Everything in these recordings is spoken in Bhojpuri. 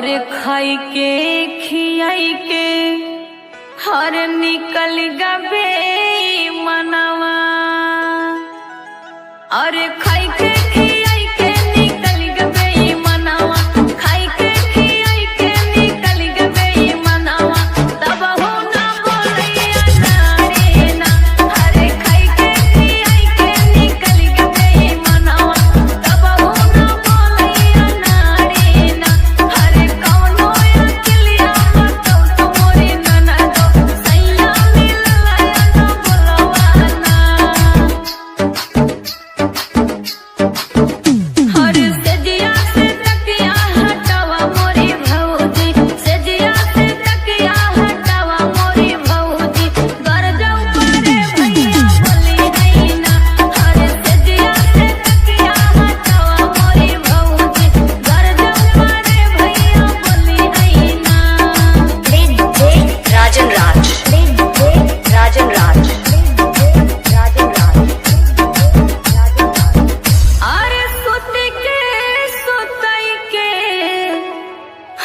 अरे खाई के खियाई के हर निकल गबे मनवा। अरे खाई के खियाई के निकल गबे मनवा, खाई के खियाई के निकल गबे मनवा। तब हो ना बोलैया ना रे ना, अरे खाई के खियाई के निकल गबे मनवा। तब हो ना बोलैया ना रे ना, अरे कौनो अकेलिया बताओ तो मोरी ननदो, सैया मिलला ना बोलवा ना। हर सजिया से तकिया हटावा मोरी भौजी, सजिया से तकिया हटावा मोरी भौजी। घर जाऊं पारे भैया बोली नहीं ना, हर सजिया से तकिया हटावा मोरी भौजी। घर जाऊं पारे भैया बोली नहीं ना। राजन राज, राजन राज, राजन राज। अरे सुत के सुतई के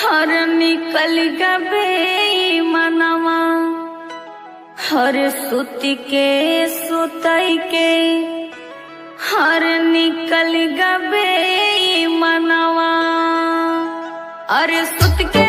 हर निकल गबे मनवा। हर सुत के सुतई के हर निकल गबे मनवा। अरे सुत के